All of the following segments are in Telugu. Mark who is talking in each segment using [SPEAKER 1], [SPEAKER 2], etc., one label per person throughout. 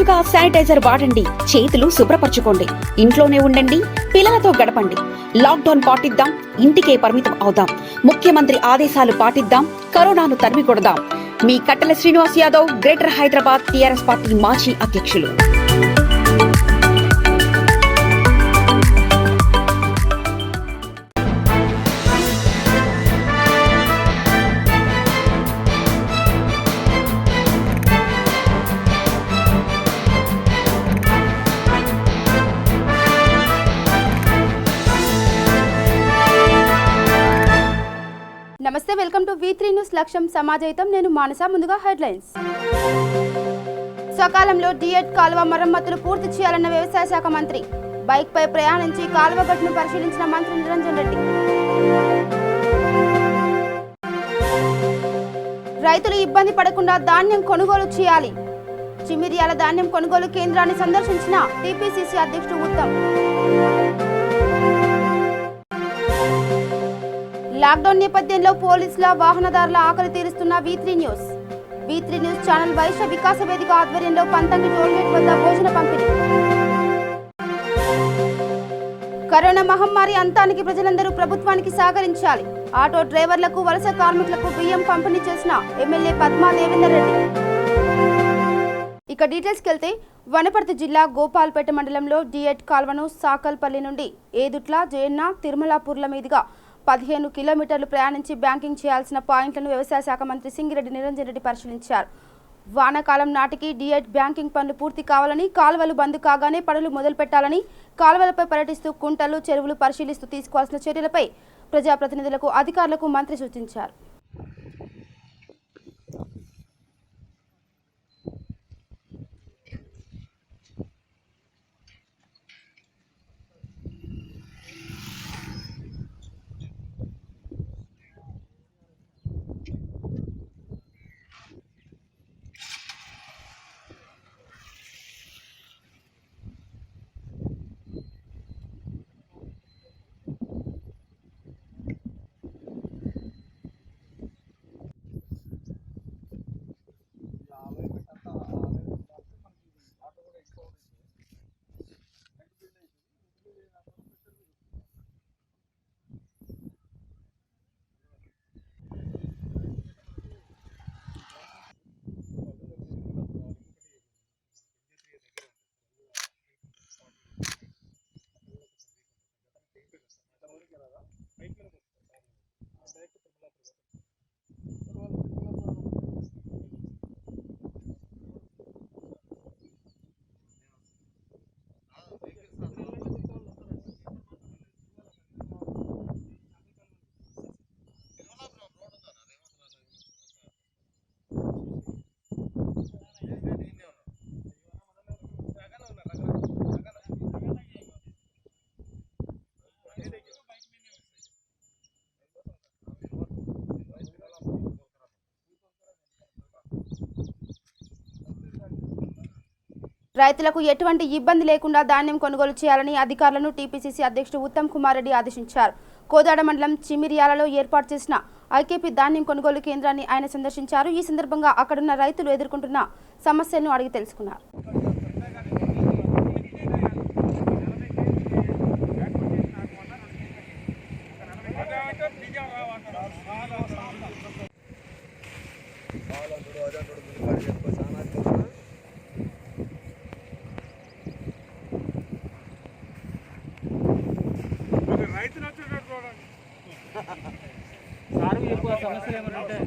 [SPEAKER 1] తరచుగా శానిటైజర్ వాడండి, చేతులు శుభ్రపరచుకోండి, ఇంట్లోనే ఉండండి, పిల్లలతో గడపండి. లాక్డౌన్ పాటిద్దాం, ఇంటికే పరిమితం అవుదాం. ముఖ్యమంత్రి ఆదేశాలు పాటిద్దాం, కరోనాను తరిమి కొడదాం. మీ కట్టెల Srinivas Yadav, greater Hyderabad TRS party మాజీ అధ్యక్షులు.
[SPEAKER 2] నమస్తే, వెల్కమ్ టు V3 న్యూస్. లక్ష్యం సమాజహితం. నేను మానస. ముందుగా హెడ్లైన్స్. సకాలంలో డిఎడ్ కాలువ మరమ్మతులు పూర్తి చేయాలన్న వ్యవసాయ శాఖ మంత్రి. బైక్ పై ప్రయాణించి కాలువ గట్టును పరిశీలించిన మంత్రి నిరంజన్ రెడ్డి. రైతులు ఇబ్బంది పడకుండా ధాన్యం కొనుగోలు చేయాలి. చిమిర్యాల ధాన్యం కొనుగోలు కేంద్రాన్ని సందర్శించిన టీపీసీసీ అధ్యక్షుడు ఉత్తమ్. లాక్డౌన్ నేపథ్యంలో పోలీసుల, వాహనదారుల ఆకలి తీరుస్తున్న V3 news. V3 news channel Vysya Vikasa Vedika ఆధ్వర్యంలో పంతంగి టోల్గేట్ వద్ద భోజన పంపిణీ. కరోనా మహమ్మారి అంతానికి ప్రజలందరూ ప్రభుత్వానికి సహకరించాలి. ఆటో డ్రైవర్లకు, వలస కార్మికులకు బియ్యం పంపిణీ చేసిన ఎమ్మెల్యే పద్మా దేవేందర్ రెడ్డి. ఇక డీటెయిల్స్కి వెళ్తే, వనపర్తి జిల్లా గోపాల్పేట మండలంలో డిఎడ్ కాల్వను సాకల్పల్లి నుండి ఏదుట్ల, జయన్న, తిరుమలాపూర్ల మీదుగా 15 కిలోమీటర్లు ప్రయాణించి బ్యాంకింగ్ చేయాల్సిన పాయింట్లను వ్యవసాయ శాఖ మంత్రి సింగిరెడ్డి నిరంజన్ రెడ్డి పరిశీలించారు. వానాకాలం నాటికి డిఎడ్ బ్యాంకింగ్ పనులు పూర్తి కావాలని, కాలువలు బంద్ కాగానే పనులు మొదలు పెట్టాలని, కాలువలపై పర్యటిస్తూ కుంటలు, చెరువులు పరిశీలిస్తూ తీసుకోవాల్సిన చర్యలపై ప్రజాప్రతినిధులకు, అధికారులకు మంత్రి సూచించారు. రైతులకు ఎటువంటి ఇబ్బంది లేకుండా ధాన్యం కొనుగోలు చేయాలని అధికారులను టీపీసీసీ అధ్యక్షుడు ఉత్తమ్ కుమార్ రెడ్డి ఆదేశించారు. కోదాడ మండలం చిమిర్యాలలో ఏర్పాటు చేసిన ఐకేపీ ధాన్యం కొనుగోలు కేంద్రాన్ని ఆయన సందర్శించారు. ఈ సందర్భంగా అక్కడున్న రైతులు ఎదుర్కొంటున్న సమస్యలను అడిగి తెలుసుకున్నారు.
[SPEAKER 3] సమస్యలు ఏమైనా ఉంటే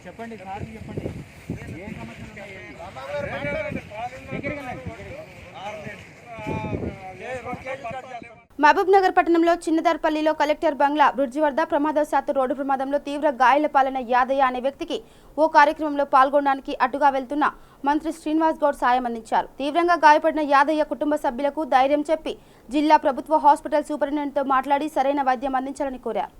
[SPEAKER 3] చెప్పండి సార్, చెప్పండి ఏం సమస్యలు
[SPEAKER 2] మహబూబ్ నగర్ పట్టణంలో చిన్నదర్పల్లిలో కలెక్టర్ బంగ్లా బ్రిడ్జి వద్ద ప్రమాదవశాత్తు రోడ్డు ప్రమాదంలో తీవ్ర గాయాల పాలైన యాదయ్య అనే వ్యక్తికి ఓ కార్యక్రమంలో పాల్గొనడానికి అటుగా వెళ్తున్న మంత్రి శ్రీనివాస్ గౌడ్ సాయం అందించారు. తీవ్రంగా గాయపడిన యాదయ్య కుటుంబ సభ్యులకు ధైర్యం చెప్పి జిల్లా ప్రభుత్వ హాస్పిటల్ సూపరింటెండెంట్తో మాట్లాడి సరైన వైద్యం అందించాలని కోరారు.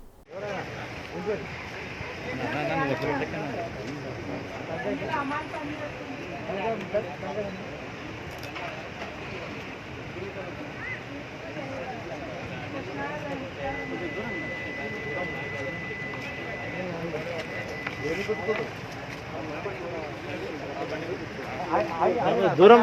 [SPEAKER 3] దూరం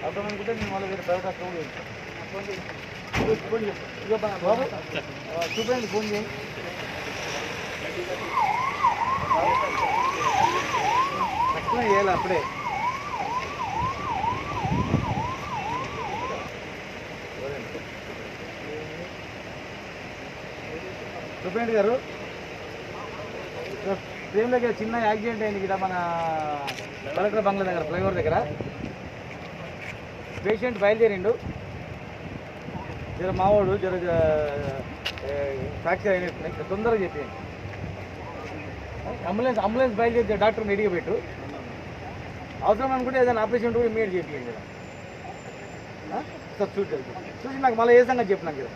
[SPEAKER 3] అర్థమనుకుంటే నేను మళ్ళీ వేరే ప్రైవేట్ హాస్పిటల్ బాబు చూపండి ఫోన్ చేయండి తక్కువ చేయాలి అప్పుడే చూపండి గారు ట్రైన్ దగ్గర చిన్న యాక్సిడెంట్ అయింది ఇక్కడ మన కలెక్టర్ బంగ్లా దగ్గర ఫ్లైఓవర్ దగ్గర పేషెంట్ బయలుదేరిండు జర మావాడు జర ఫ్రాక్చర్ అయినట్టు తొందరగా చెప్పేయండి అంబులెన్స్ బయలుదేరి డాక్టర్ని రెడీగా పెట్టు అవసరం అనుకుంటే ఏదైనా ఆపరేషన్ కూడా ఇమీడియట్ చెప్పేయండి సార్ చూసి నాకు మళ్ళీ ఏ సంగతి చెప్పు నాకు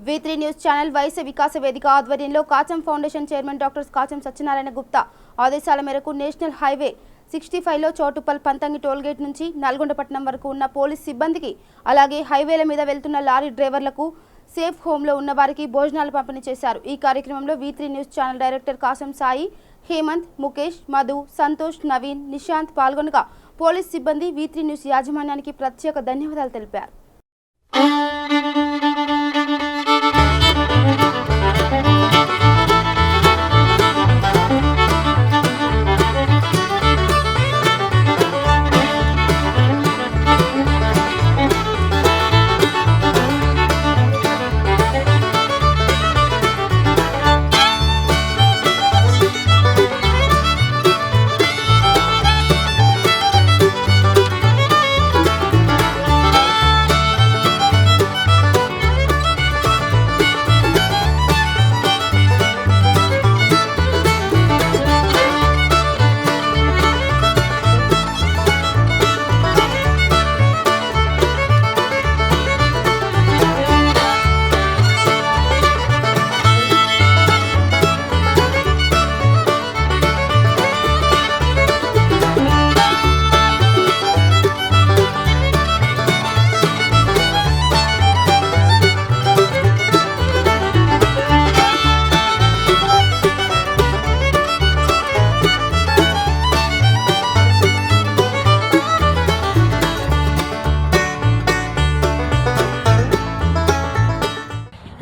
[SPEAKER 2] V3 news channel Vysya Vikasa Vedika ఆధ్వర్యంలో Kacham foundation chairman doctor Kacham Satyanarayana Gupta ఆదేశాల మేరకు నేషనల్ హైవే 65లో చోటుపల్ పంతంగి టోల్గేట్ నుంచి నల్గొండపట్నం వరకు ఉన్న పోలీస్ సిబ్బందికి అలాగే హైవేల మీద వెళ్తున్న లారీ డ్రైవర్లకు సేఫ్ హోమ్లో ఉన్న వారికి భోజనాలు పంపిణీ చేశారు. ఈ కార్యక్రమంలో V3 news channel director Kasam Sai, Hemanth, Mukesh, Madhu, Santosh, Naveen, Nishanth పాల్గొనగా పోలీస్ సిబ్బంది V3 న్యూస్ యాజమాన్యానికి ప్రత్యేక ధన్యవాదాలు తెలిపారు.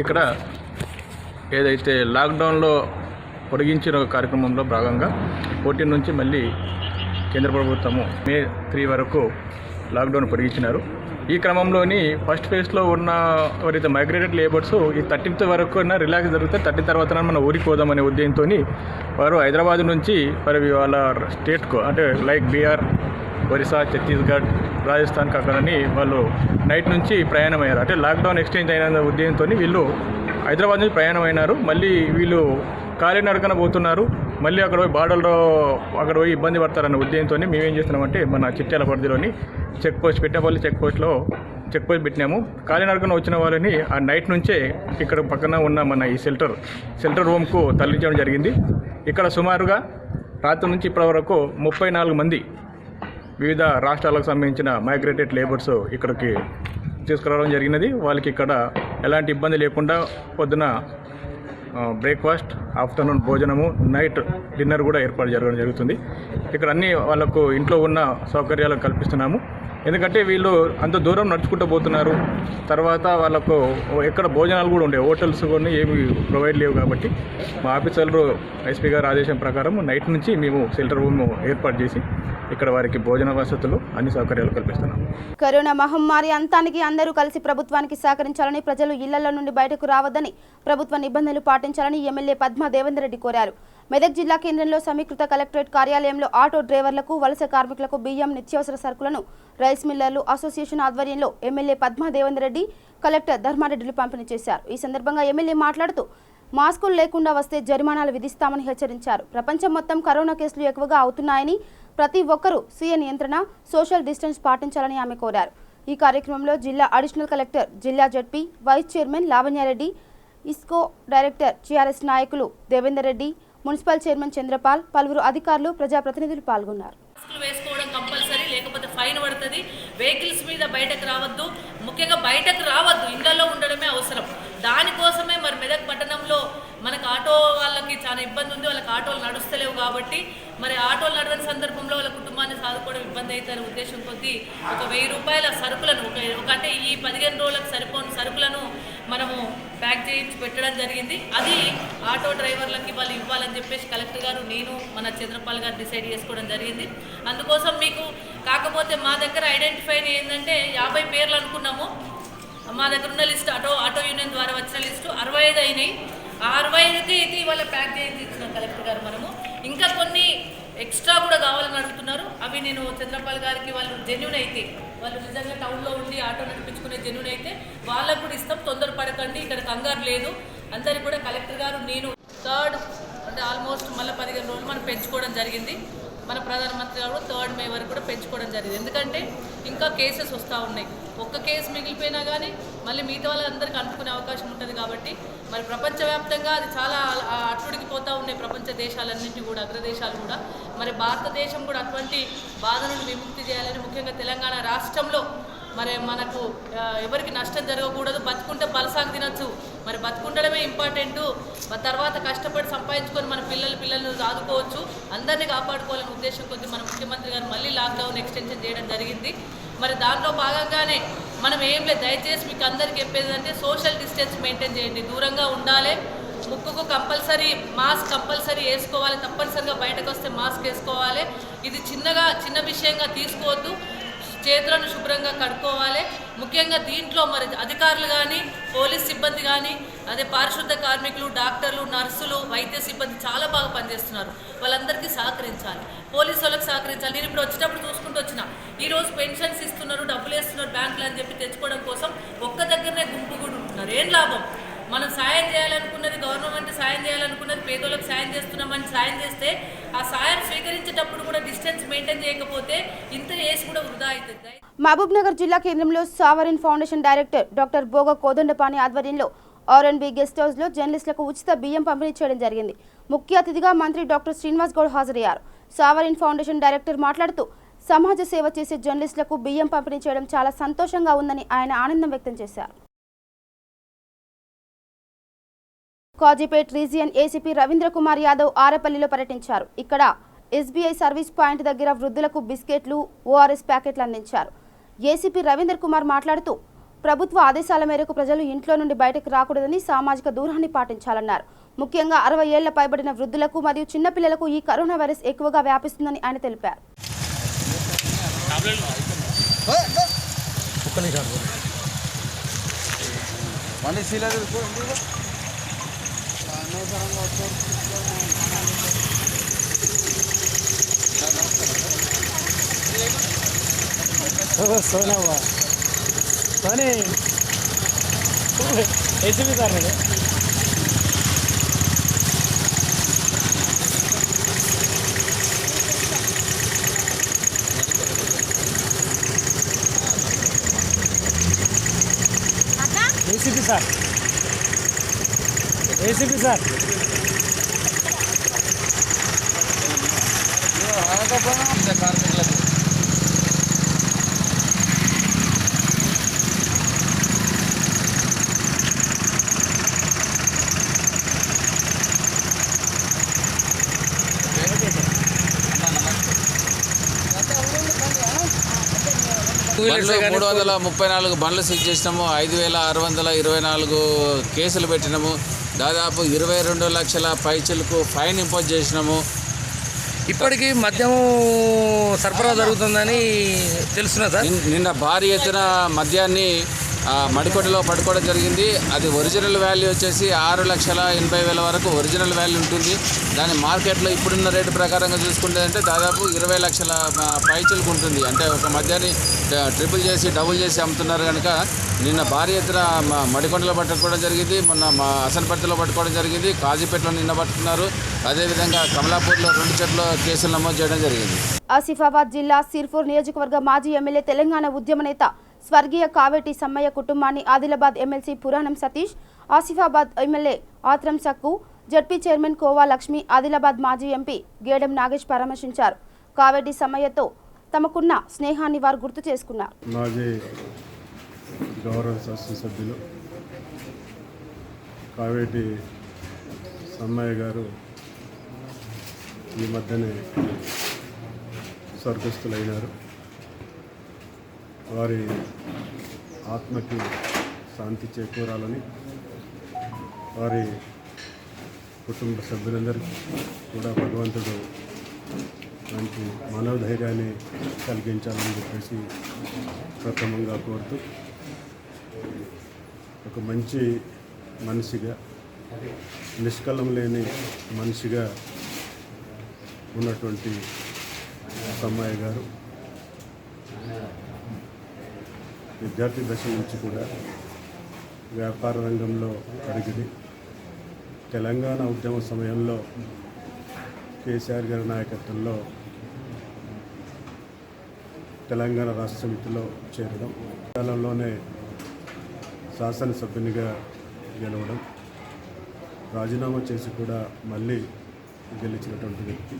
[SPEAKER 4] ఇక్కడ ఏదైతే లాక్డౌన్లో పొడిగించిన కార్యక్రమంలో భాగంగా 14 నుంచి మళ్ళీ కేంద్ర ప్రభుత్వము May 3 వరకు లాక్డౌన్ పొడిగించినారు. ఈ క్రమంలోని ఫస్ట్ ఫేజ్లో ఉన్న ఎవరైతే మైగ్రేటెడ్ లేబర్స్ ఈ 13th వరకు రిలాక్స్ జరిగితే 13 తర్వాత మన ఊరికి పోదామనే ఉద్దేశంతో వారు హైదరాబాద్ నుంచి మరి వాళ్ళ స్టేట్కు అంటే లైక్ బీహార్, ఒరిస్సా, ఛత్తీస్గఢ్, రాజస్థాన్ కాకని వాళ్ళు నైట్ నుంచి ప్రయాణం అయ్యారు. అంటే లాక్డౌన్ ఎక్స్టెండ్ అయిన ఉద్దేశంతో వీళ్ళు హైదరాబాద్ నుంచి ప్రయాణం అయినారు. మళ్ళీ వీళ్ళు కాలినడకన పోతున్నారు. మళ్ళీ అక్కడ పోయి బార్డర్లో అక్కడ పోయి ఇబ్బంది పడతారన్న ఉద్దేశంతో మేమేం చేస్తున్నామంటే మన చిట్యాల పరిధిలోని చెక్ పోస్ట్ పెట్టేపల్లి చెక్ పోస్ట్ పెట్టినాము. కాలినడకన వచ్చిన వాళ్ళని ఆ నైట్ నుంచే ఇక్కడ పక్కన ఉన్న మన ఈ షెల్టర్ రూమ్కు తరలించడం జరిగింది. ఇక్కడ సుమారుగా రాత్రి నుంచి ఇప్పటి వరకు 34 మంది వివిధ రాష్ట్రాలకు సంబంధించిన మైగ్రేటెడ్ లేబర్స్ ఇక్కడికి తీసుకురావడం జరిగినది. వాళ్ళకి ఇక్కడ ఎలాంటి ఇబ్బంది లేకుండా పొద్దున బ్రేక్ఫాస్ట్, ఆఫ్టర్నూన్ భోజనము, నైట్ డిన్నర్ కూడా ఏర్పాటు జరగడం జరుగుతుంది. ఇక్కడ అన్ని వాళ్ళకు ఇంట్లో ఉన్న సౌకర్యాలు కల్పిస్తున్నాము. ఎందుకంటే వీళ్ళు అంత దూరం నడుచుకుంటూ పోతున్నారు. తర్వాత వాళ్ళకు ఎక్కడ భోజనాలు కూడా ఉండే హోటల్స్ కూడా ఏమి ప్రొవైడ్ లేవు. కాబట్టి మా ఆఫీసర్లు ఎస్పీ గారి ఆదేశం ప్రకారం నైట్ నుంచి మేము షెల్టర్ రూమ్ ఏర్పాటు చేసి ఇక్కడ వారికి భోజన వసతులు అన్ని సౌకర్యాలు కల్పిస్తున్నాం.
[SPEAKER 2] కరోనా మహమ్మారి అంతానికి అందరూ కలిసి ప్రభుత్వానికి సహకరించాలని, ప్రజలు ఇళ్లలో నుండి బయటకు రావద్దని, ప్రభుత్వ నిబంధనలు పాటించాలని ఎమ్మెల్యే పద్మా దేవేందర్ రెడ్డి కోరారు. మెదక్ జిల్లా కేంద్రంలో సమీకృత కలెక్టరేట్ కార్యాలయంలో ఆటో డ్రైవర్లకు వలస కార్మికులకు బియ్యం నిత్యావసర సరుకులను రైస్ మిల్లర్లు అసోసియేషన్ ఆధ్వర్యంలో ఎమ్మెల్యే పద్మా దేవేందర్ రెడ్డి కలెక్టర్ ధర్మారెడ్డిలు పంపిణీ చేశారు. ఈ సందర్భంగా ఎమ్మెల్యే మాట్లాడుతూ మాస్కులు లేకుండా వస్తే జరిమానాలు విధిస్తామని హెచ్చరించారు. ప్రపంచం మొత్తం కరోనా కేసులు ఎక్కువగా అవుతున్నాయని ప్రతి ఒక్కరూ స్వీయ నియంత్రణ సోషల్ డిస్టెన్స్ పాటించాలని ఆమె కోరారు. ఈ కార్యక్రమంలో జిల్లా అడిషనల్ కలెక్టర్, జిల్లా జడ్పీ వైస్ చైర్మన్ లావణ్యారెడ్డి, ఇస్కో డైరెక్టర్ టీఆర్ఎస్ నాయకులు దేవేందర్ రెడ్డి, మున్సిపల్ చైర్మన్ చంద్రపాల్, పలువురు అధికారులు, ప్రజాప్రతినిధులు పాల్గొన్నారు.
[SPEAKER 5] వేసుకోవడం కంపల్సరీ, లేకపోతే ఫైన్ పడుతుంది. వెహికల్స్ మీద బయటకు రావద్దు, ముఖ్యంగా బయటకు రావద్దు, ఇళ్లలో ఉండడమే అవసరం. దానికోసమే మరి మెదక్ పట్టణంలో మనకు ఆటో వాళ్ళకి చాలా ఇబ్బంది ఉంది. వాళ్ళకి ఆటోలు నడుస్తలేవు కాబట్టి మరి ఆటోలు నడవని సందర్భంలో వాళ్ళ కుటుంబాన్ని సాదుకోవడం ఇబ్బంది అవుతారు ఉద్దేశం కొద్దీ ఒక 1000 రూపాయల సరుకులను అంటే ఈ 15 రోజులకు సరిపోని సరుకులను మనము ప్యాక్ చేయించి పెట్టడం జరిగింది. అది ఆటో డ్రైవర్లకి వాళ్ళు ఇవ్వాలని చెప్పేసి కలెక్టర్ గారు, నేను, మన చంద్రపాల్ గారు డిసైడ్ చేసుకోవడం జరిగింది. అందుకోసం మీకు కాకపోతే మా దగ్గర ఐడెంటిఫై ఏంటంటే 50 పేర్లు అనుకున్నాము. మా దగ్గర ఉన్న లిస్టు ఆటో యూనియన్ ద్వారా వచ్చిన లిస్టు 65 అయినాయి. ఆ 65కి ఇది వాళ్ళ ప్యాక్ చేయించి ఇచ్చిన కలెక్టర్ గారు. మనము ఇంకా కొన్ని ఎక్స్ట్రా కూడా కావాలని అడుగుతున్నారు. అవి నేను చంద్రపాల్ గారికి వాళ్ళు జెన్యూన్ అయితే, వాళ్ళు నిజంగా టౌన్లో ఉండి ఆటో నడిపించుకునే జెన్యూన్ అయితే వాళ్ళకు కూడా ఇస్తాం. తొందరపడకండి, ఇక్కడ కంగారు లేదు. అందరికి కూడా కలెక్టర్ గారు, నేను 3rd అంటే ఆల్మోస్ట్ మళ్ళీ 15 రోజులు మనం పెంచుకోవడం జరిగింది. మన ప్రధానమంత్రి గారు 3rd మే వరకు కూడా పెంచుకోవడం జరిగింది. ఎందుకంటే ఇంకా కేసెస్ వస్తూ ఉన్నాయి. ఒక్క కేసు మిగిలిపోయినా కానీ మళ్ళీ మిగతా వాళ్ళందరికీ అనుకునే అవకాశం ఉంటుంది. కాబట్టి మరి ప్రపంచవ్యాప్తంగా అది చాలా అట్టుడికి పోతూ ఉన్నాయి ప్రపంచ దేశాలన్నింటి కూడా, అగ్రదేశాలు కూడా. మరి భారతదేశం కూడా అటువంటి బాధ నుండి విముక్తి చేయాలని, ముఖ్యంగా తెలంగాణ రాష్ట్రంలో మరి మనకు ఎవరికి నష్టం జరగకూడదు. బతుకుంటే బలసాగు తినచ్చు. మరి బతుకుండడమే ఇంపార్టెంటు. తర్వాత కష్టపడి సంపాదించుకొని మన పిల్లలను ఆదుకోవచ్చు, అందరినీ కాపాడుకోవాలనే ఉద్దేశం కొద్ది మన ముఖ్యమంత్రి గారు మళ్ళీ లాక్డౌన్ ఎక్స్టెన్షన్ చేయడం జరిగింది. మరి దాంట్లో భాగంగానే మనం ఏం లేదు, దయచేసి మీకు అందరికీ చెప్పేది అంటే సోషల్ డిస్టెన్స్ మెయింటైన్ చేయండి, దూరంగా ఉండాలి. ముక్కుకు కంపల్సరీ మాస్క్ కంపల్సరీ వేసుకోవాలి. తప్పనిసరిగా బయటకు వస్తే మాస్క్ వేసుకోవాలి. ఇది చిన్న విషయంగా తీసుకోవద్దు. చేతులను శుభ్రంగా కడుక్కోవాలి. ముఖ్యంగా దీంట్లో మరి అధికారులు కానీ, పోలీస్ సిబ్బంది కానీ, అదే పారిశుద్ధ కార్మికులు, డాక్టర్లు, నర్సులు, వైద్య సిబ్బంది చాలా బాగా పనిచేస్తున్నారు. వాళ్ళందరికీ సహకరించాలి, పోలీసు వాళ్ళకి సహకరించాలి. నేను ఇప్పుడు వచ్చేటప్పుడు చూసుకుంటూ వచ్చిన, ఈరోజు పెన్షన్స్ ఇస్తున్నారు, డబ్బులు వేస్తున్నారు బ్యాంకులు అని చెప్పి తెచ్చుకోవడం కోసం ఒక్క దగ్గరనే గుంపు కూడా ఉంటున్నారు. ఏం లాభం? మనం సాయం చేయాలనుకున్నది, గవర్నమెంట్ సాయం చేయాలనుకున్నది, పేదోళ్ళకి సాయం చేస్తున్నామని సాయం చేస్తే ఆ సాయం స్వీకరించేటప్పుడు కూడా డిస్టెన్స్ మెయింటైన్ చేయకపోతే ఇంత వేసి కూడా వృధా అవుతుంది.
[SPEAKER 2] మహబూబ్ నగర్ జిల్లా కేంద్రంలో sovereign foundation director doctor Boga Kodandapani ఆధ్వర్యంలో ఆర్ఎన్బి గెస్ట్ హౌస్లో జర్నలిస్టులకు ఉచిత బియ్యం పంపిణీ చేయడం జరిగింది. ముఖ్య అతిథిగా మంత్రి డాక్టర్ శ్రీనివాస్ గౌడ్ హాజరయ్యారు. సావరిన్ ఫౌండేషన్ డైరెక్టర్ మాట్లాడుతూ సమాజ సేవ చేసే జర్నలిస్టులకు బియ్యం పంపిణీ చేయడం చాలా సంతోషంగా ఉందని ఆయన ఆనందం వ్యక్తం చేశారు. కాజీపేట్ రీజియన్ ఏసీపీ రవీంద్ర కుమార్ యాదవ్ ఆరేపల్లిలో పర్యటించారు. ఇక్కడ ఎస్బీఐ సర్వీస్ పాయింట్ దగ్గర వృద్ధులకు బిస్కెట్లు, ఓఆర్ఎస్ ప్యాకెట్లు అందించారు. ఏసీపీ రవీంద్ర కుమార్ మాట్లాడుతూ ప్రభుత్వ ఆదేశాల మేరకు ప్రజలు ఇంట్లో నుండి బయటకు రాకూడదని, సామాజిక దూరాన్ని పాటించాలన్నారు. ముఖ్యంగా 60 ఏళ్ల పైబడిన వృద్ధులకు మరియు చిన్నపిల్లలకు ఈ కరోనా వైరస్ ఎక్కువగా వ్యాపిస్తుందని ఆయన తెలిపారు.
[SPEAKER 6] ఏసీపీ సార్
[SPEAKER 7] బండ్లు 334 బండ్లు సీజ్ చేసినాము. 5624 కేసులు పెట్టినాము. దాదాపు 22 లక్షల పైచలకు ఫైన్ ఇంపోజ్ చేసినాము.
[SPEAKER 6] ఇప్పటికీ మద్యం సరఫరా జరుగుతుందని తెలుస్తున్నా సార్.
[SPEAKER 7] నిన్న భారీ ఎత్తున మద్యాన్ని మడికొండలో పట్టుకోవడం జరిగింది. అది ఒరిజినల్ వాల్యూ వచ్చేసి 6,80,000 వరకు ఒరిజినల్ వాల్యూ ఉంటుంది. దాని మార్కెట్లో ఇప్పుడున్న రేటు ప్రకారంగా చూసుకుంటే అంటే దాదాపు 20 లక్షల పైచలకు ఉంటుంది. అంటే ఒక మధ్యాన్ని ట్రిపుల్ చేసి డబుల్ చేసి అమ్ముతున్నారు కనుక నిన్న భారీ ఎత్తున మడికొండలో పట్టుకోవడం జరిగింది. మొన్న మా అసన్పర్తిలో పట్టుకోవడం జరిగింది. కాజీపేటలో నిన్న పట్టుకున్నారు. అదేవిధంగా కమలాపూర్లో 2 చోట్ల కేసులు నమోదు చేయడం జరిగింది.
[SPEAKER 2] ఆసిఫాబాద్ జిల్లా సిర్పూర్ నియోజకవర్గ మాజీ ఎమ్మెల్యే తెలంగాణ ఉద్యమ నేత స్వర్గీయ కావేటి సమ్మయ్య కుటుంబాన్ని ఆదిలాబాద్ ఎమ్మెల్సీ పురాణం సతీష్, ఆసిఫాబాద్ ఎమ్మెల్యే ఆత్రం సక్కు, జడ్పీ చైర్మన్ కోవా లక్ష్మి, ఆదిలాబాద్ మాజీ ఎంపీ గేడెం నాగేష్ పరామర్శించారు. కావేటి సమ్మయ్యతో తమకున్న స్నేహాన్ని వారు గుర్తు చేసుకున్నారు.
[SPEAKER 8] మాజీ గౌరవ శాసనసభ్యులు కావేటి సమ్మయ్య గారు ఈ మధ్యనే స్వర్గస్థులైనారు. వారి ఆత్మకి శాంతి చేకూరాలని వారి కుటుంబ సభ్యులందరికీ కూడా భగవంతుడు మంచి మనోధైర్యాన్ని కలిగించాలని చెప్పేసి ప్రథమంగా కోరుతూ, ఒక మంచి మనిషిగా, నిష్కలం లేని మనిషిగా ఉన్నటువంటి సమ్మయ్య గారు విద్యార్థి దశ నుంచి కూడా వ్యాపార రంగంలో అడిగింది. తెలంగాణ ఉద్యమ సమయంలో కేసీఆర్ గారి నాయకత్వంలో తెలంగాణ రాష్ట్ర సమితిలో చేరడం, కాలంలోనే శాసనసభ్యునిగా గెలవడం, రాజీనామా చేసి కూడా మళ్ళీ గెలిచినటువంటి వ్యక్తి.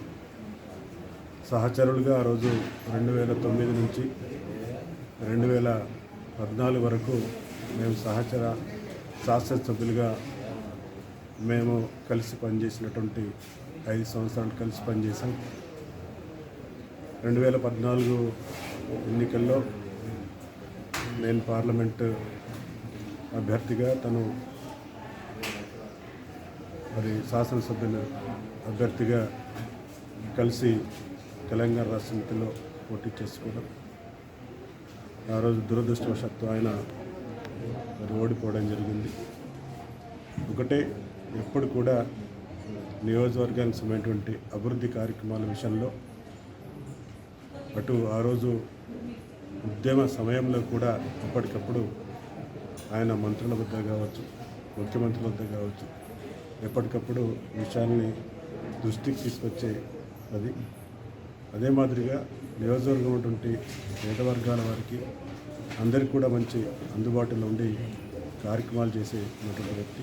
[SPEAKER 8] సహచరులుగా ఆ రోజు 2009 నుంచి 2014 వరకు మేము శాసనసభ్యులుగా మేము కలిసి పనిచేసినటువంటి 5 సంవత్సరాలు కలిసి పనిచేసాం. 2014 ఎన్నికల్లో నేను పార్లమెంటు అభ్యర్థిగా, తను మరి శాసనసభ్యుల అభ్యర్థిగా కలిసి తెలంగాణ రాష్ట్ర సమితిలో పోటీ చేసుకోవడం. ఆ రోజు దురదృష్టవశాత్తు ఆయన మరి ఓడిపోవడం జరిగింది. ఒకటే, ఎప్పుడు కూడా నియోజకవర్గానికి సంబంధించినటువంటి అభివృద్ధి కార్యక్రమాల విషయంలో అటు ఆ రోజు ఉద్యమ సమయంలో కూడా ఎప్పటికప్పుడు ఆయన మంత్రుల వద్ద కావచ్చు, ముఖ్యమంత్రుల వద్ద కావచ్చు, ఎప్పటికప్పుడు విషయాల్ని దృష్టికి తీసుకొచ్చే అది. అదే మాదిరిగా నియోజకవర్గం ఉన్నటువంటి పేద వర్గాల వారికి అందరికీ కూడా మంచి అందుబాటులో ఉండి కార్యక్రమాలు చేసే ఉన్నటువంటి వ్యక్తి.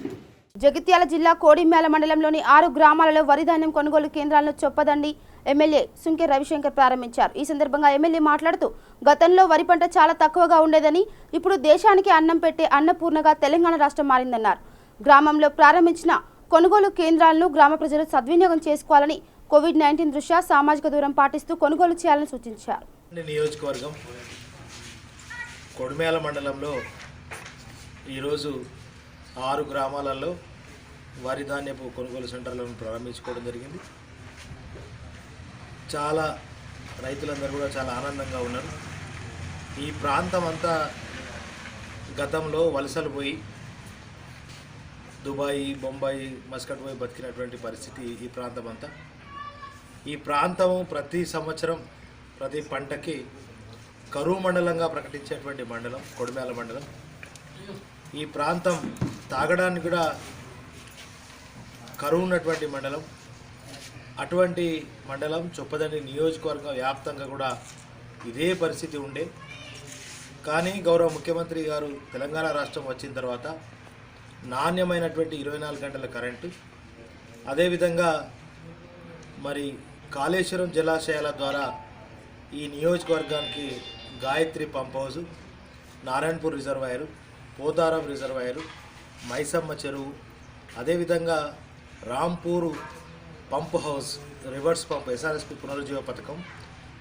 [SPEAKER 2] జగిత్యాల జిల్లా కోడిమ్యాల మండలంలోని 6 గ్రామాలలో వరి ధాన్యం కొనుగోలు కేంద్రాలను చొప్పదండి ఎమ్మెల్యే సుంకె రవిశంకర్ ప్రారంభించారు. ఈ సందర్భంగా ఎమ్మెల్యే మాట్లాడుతూ, గతంలో వరి పంట చాలా తక్కువగా ఉండేదని, ఇప్పుడు దేశానికి అన్నం పెట్టే అన్నపూర్ణగా తెలంగాణ రాష్ట్రం మారిందన్నారు. గ్రామంలో ప్రారంభించిన కొనుగోలు కేంద్రాలను గ్రామ ప్రజలు సద్వినియోగం చేసుకోవాలని, కోవిడ్-19 దృష్ట్యా సామాజిక దూరం పాటిస్తూ కొనుగోలు చేయాలని సూచించారు.
[SPEAKER 9] నియోజకవర్గం కొడిమ్యాల మండలంలో ఈరోజు 6 గ్రామాలలో వరి ధాన్యపు కొనుగోలు సెంటర్లను ప్రారంభించుకోవడం జరిగింది. చాలా రైతులందరూ కూడా చాలా ఆనందంగా ఉన్నారు. ఈ ప్రాంతం అంతా గతంలో వలసలు పోయి దుబాయ్, బొంబాయి, మస్కట్ పోయి బతికినటువంటి పరిస్థితి ఈ ప్రాంతం అంతా. ఈ ప్రాంతము ప్రతి సంవత్సరం ప్రతి పంటకి కరువు మండలంగా ప్రకటించేటువంటి మండలం కొడిమ్యాల మండలం. ఈ ప్రాంతం తాగడానికి కూడా కరువు ఉన్నటువంటి మండలం. అటువంటి మండలం చొప్పదండి నియోజకవర్గ వ్యాప్తంగా కూడా ఇదే పరిస్థితి ఉండే. కానీ గౌరవ ముఖ్యమంత్రి గారు తెలంగాణ రాష్ట్రం వచ్చిన తర్వాత నాణ్యమైనటువంటి 24 గంటల కరెంటు, అదేవిధంగా మరి కాళేశ్వరం జలాశయాల ద్వారా ఈ నియోజకవర్గానికి Gayatri pump house, Narayanpur reservoir, Potharam reservoir, Maisamma చెరువు, అదేవిధంగా Rampur pump house, reverse pump, SRSP పునరుజ్జీవ పథకం,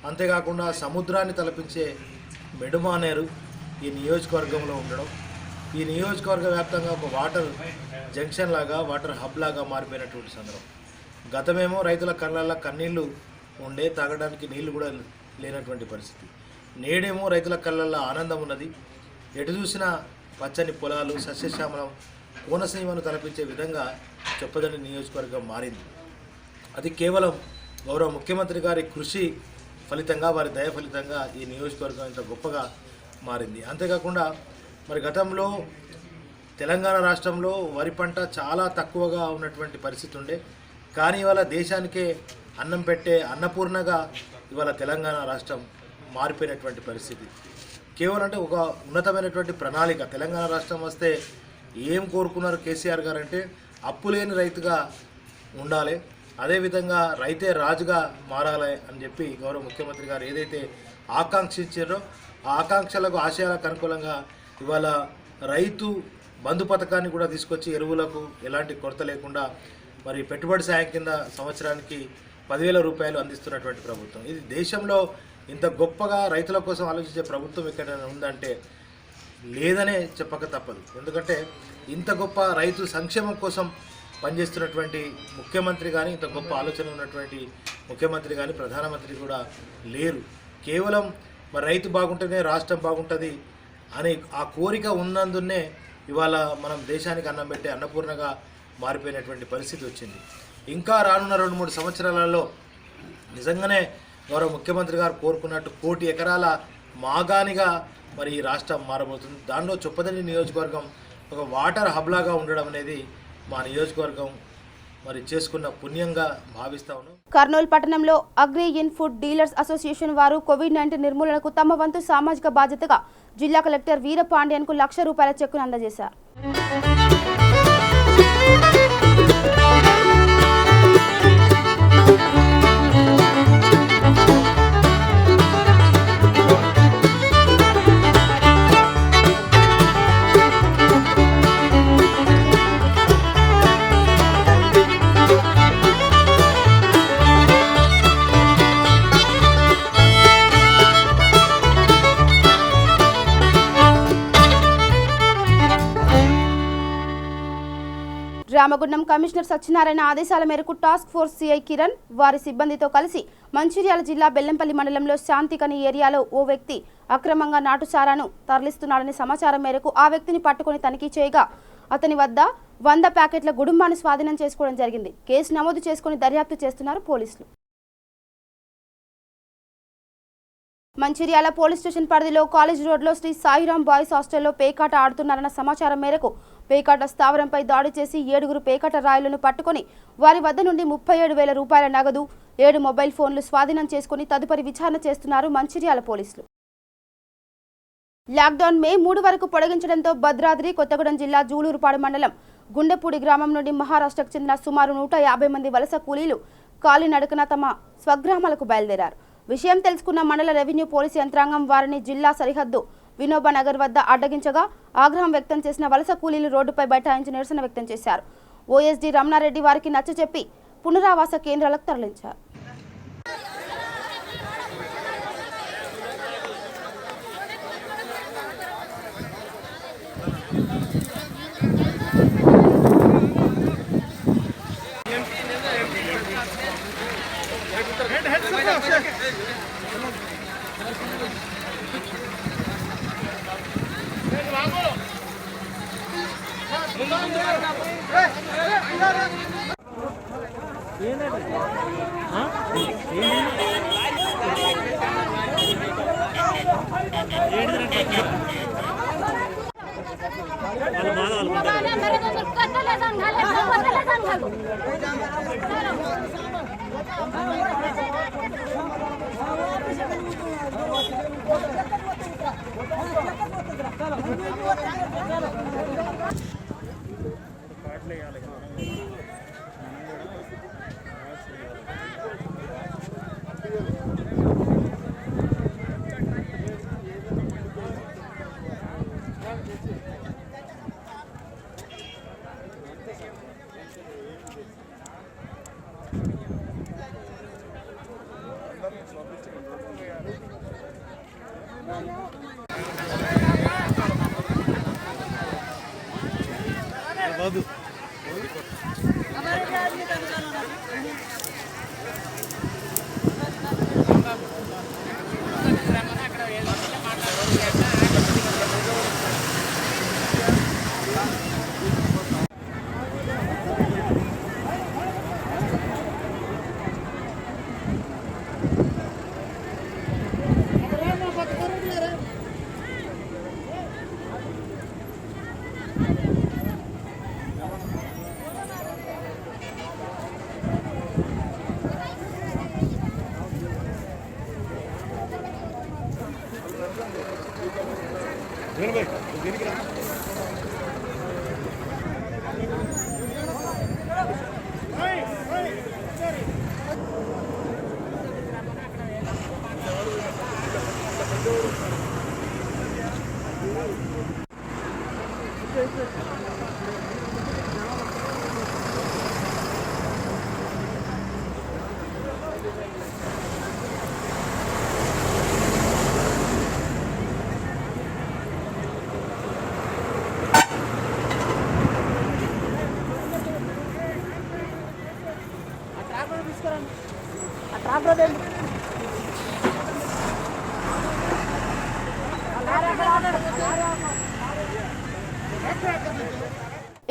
[SPEAKER 9] అంతేకాకుండా సముద్రాన్ని తలపించే మెడుమానేరు ఈ నియోజకవర్గంలో ఉండడం, ఈ నియోజకవర్గ వ్యాప్తంగా ఒక వాటర్ జంక్షన్ లాగా, వాటర్ హబ్ లాగా మారిపోయినటువంటి సందర్భం. గతమేమో రైతుల కళ్ళల్లో కన్నీళ్లు ఉండే, తాగడానికి నీళ్లు కూడా లేనటువంటి పరిస్థితి. నేడేమో రైతుల కళ్ళల్లో ఆనందం ఉన్నది. ఎటు చూసినా పచ్చని పొలాలు, సస్యశ్యామలం, కోనసీమను తలపించే విధంగా చొప్పదండి నియోజకవర్గం మారింది. అది కేవలం గౌరవ ముఖ్యమంత్రి గారి కృషి ఫలితంగా, వారి దయ ఫలితంగా ఈ నియోజకవర్గం ఇంత గొప్పగా మారింది. అంతేకాకుండా మరి గతంలో తెలంగాణ రాష్ట్రంలో వరి పంట చాలా తక్కువగా ఉన్నటువంటి పరిస్థితి ఉండే, కానీ ఇవాళ దేశానికే అన్నం పెట్టే అన్నపూర్ణగా ఇవాళ తెలంగాణ రాష్ట్రం మారిపోయినటువంటి పరిస్థితి. కేవలం అంటే ఒక ఉన్నతమైనటువంటి ప్రణాళిక. తెలంగాణ రాష్ట్రం వస్తే ఏం కోరుకున్నారు కేసీఆర్ గారు అంటే అప్పు లేని రైతుగా ఉండాలి, అదేవిధంగా రైతే రాజుగా మారాలి అని చెప్పి గౌరవ ముఖ్యమంత్రి గారు ఏదైతే ఆకాంక్షించారో ఆ ఆకాంక్షలకు, ఆశయాలకు అనుకూలంగా ఇవాళ రైతు బంధు పథకాన్ని కూడా తీసుకొచ్చి ఎరువులకు ఎలాంటి కొరత లేకుండా మరి పెట్టుబడి సాయం కింద సంవత్సరానికి 10,000 రూపాయలు అందిస్తున్నటువంటి ప్రభుత్వం. ఇది దేశంలో ఇంత గొప్పగా రైతుల కోసం ఆలోచించే ప్రభుత్వం ఎక్కడైనా ఉందంటే లేదనే చెప్పక తప్పదు. ఎందుకంటే ఇంత గొప్ప రైతు సంక్షేమం కోసం పనిచేస్తున్నటువంటి ముఖ్యమంత్రి కానీ, ఇంత గొప్ప ఆలోచన ఉన్నటువంటి ముఖ్యమంత్రి కానీ, ప్రధానమంత్రి కూడా లేరు. కేవలం మరి రైతు బాగుంటేనే రాష్ట్రం బాగుంటుంది అనే ఆ కోరిక ఉన్నందునే ఇవాళ మనం దేశానికి అన్నం పెట్టే అన్నపూర్ణగా మారిపోయినటువంటి పరిస్థితి వచ్చింది. ఇంకా రానున్న 2-3 సంవత్సరాలలో నిజంగానే గౌరవ ముఖ్యమంత్రి గారు కోరుకున్నట్టు 1 కోటి ఎకరాల మాగానిగా మరి ఈ రాష్ట్రం మారబోతుంది. దానిలో చొప్పదండి నియోజకవర్గం ఒక వాటర్ హబ్లాగా ఉండడం అనేది మా నియోజకవర్గం మరి చేసుకున్న పుణ్యంగా భావిస్తా ఉన్నాం.
[SPEAKER 2] కర్నూలు పట్టణంలో agri in food dealers association వారు కోవిడ్-19 నిర్మూలనకు తమ వంతు సామాజిక బాధ్యతగా జిల్లా కలెక్టర్ వీరపాండ్యన్కు ₹1,00,000 చెక్కును అందజేశారు. రామగుండం కమిషనర్ సత్యనారాయణ ఆదేశాల మేరకు టాస్క్ ఫోర్స్ సిఐ కిరణ్ వారి సిబ్బందితో కలిసి మంచిర్యాల జిల్లా బెల్లంపల్లి మండలంలో శాంతికని ఏరియాలో ఓ వ్యక్తి అక్రమంగా నాటుసారాను తరలిస్తున్నాడనే సమాచారం మేరకు ఆ వ్యక్తిని పట్టుకుని తనిఖీ చేయగా అతని వద్ద 100 ప్యాకెట్ల గుడుంబాను స్వాధీనం చేసుకోవడం జరిగింది. కేసు నమోదు చేసుకుని దర్యాప్తు చేస్తున్నారు పోలీసులు. మంచిర్యాల పోలీస్ స్టేషన్ పరిధిలో కాలేజ్ రోడ్లో శ్రీ సాయిరాం బాయ్స్ హాస్టల్లో పేకాట ఆడుతున్నారన్న సమాచారం మేరకు పేకాట స్థావరంపై దాడి చేసి 7 పేకాట రాయులను పట్టుకుని వారి వద్ద నుండి 37,000 రూపాయల నగదు, 7 మొబైల్ ఫోన్లు స్వాధీనం చేసుకుని తదుపరి విచారణ చేస్తున్నారు మంచిర్యాల పోలీసులు. లాక్డౌన్ మే 3 వరకు పొడిగించడంతో భద్రాద్రి కొత్తగూడెం జిల్లా జూలూరుపాడు మండలం గుండెపూడి గ్రామం నుండి మహారాష్ట్రకు చెందిన సుమారు 150 మంది వలస కూలీలు కాలినడకన తమ స్వగ్రామాలకు బయలుదేరారు. విషయం తెలుసుకున్న మండల రెవెన్యూ పోలీసు యంత్రాంగం వారిని జిల్లా సరిహద్దు వినోబా నగర్ వద్ద అడ్డగించగా ఆగ్రహం వ్యక్తం చేసిన వలస కూలీలు రోడ్డుపై బైఠాయించి నిరసన వ్యక్తం చేశారు. ఓఎస్డీ రమణారెడ్డి వారికి నచ్చచెప్పి పునరావాస కేంద్రాలకు తరలించారు.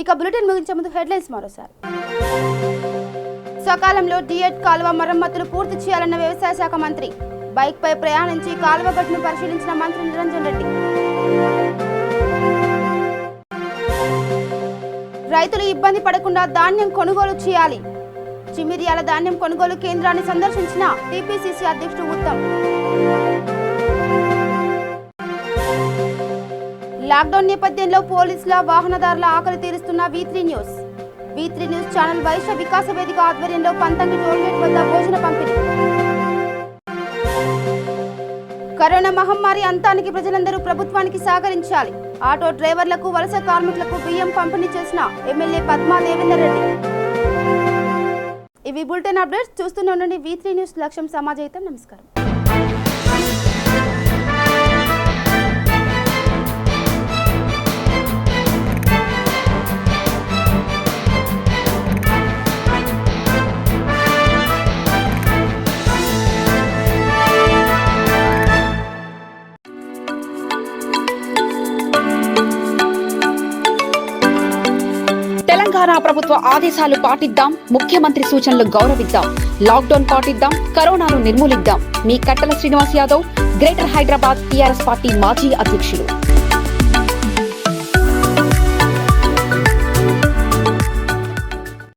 [SPEAKER 2] ఇక బులెటిన్ ముగించే ముందు హెడ్లైన్స్ మరోసారి. సకాలంలో డిఎడ్ కాలువ మరమ్మతులు పూర్తి చేయాలన్న వ్యవసాయ శాఖ మంత్రి. బైక్ పై ప్రయాణించి కాలువ గట్టును పరిశీలించిన మంత్రి నిరంజన్ రెడ్డి. రైతులు ఇబ్బంది పడకుండా ధాన్యం కొనుగోలు చేయాలి. చిమిర్యాల ధాన్యం కొనుగోలు కేంద్రాన్ని సందర్శించిన టీపీసీసీ అధ్యక్షుడు ఉత్తమ్. లాక్డౌన్ నేపథ్యంలో పోలీసుల వాహనదారుల ఆకలి తీరుస్తున్న V3 news. V3 news channel Vysya Vikasa Vedika ఆధ్వర్యంలో పంతంగి టోల్గేట్ వద్ద భోజన పంపిణీ. కరోనా మహమ్మారి అంతానికి ప్రజలందరూ ప్రభుత్వానికి సహకరించాలి. ఆటో డ్రైవర్లకు వలస కార్మికులకు బియ్యం పంపిణీ చేసిన ఎమ్మెల్యే పద్మా దేవేందర్ రెడ్డి. ఇవి బులెటిన్ అప్డేట్స్. చూస్తూనే ఉండండి V3 న్యూస్. లక్ష్యం సమాజహితం. నమస్కారం.
[SPEAKER 1] తెలంగాణ ప్రభుత్వ ఆదేశాలు పాటిద్దాం, ముఖ్యమంత్రి సూచనలు గౌరవిద్దాం, లాక్డౌన్ పాటిద్దాం, కరోనాను నిర్మూలిద్దాం. మీ కట్టల Srinivas Yadav, greater Hyderabad TRS party మాజీ అధ్యక్షులు.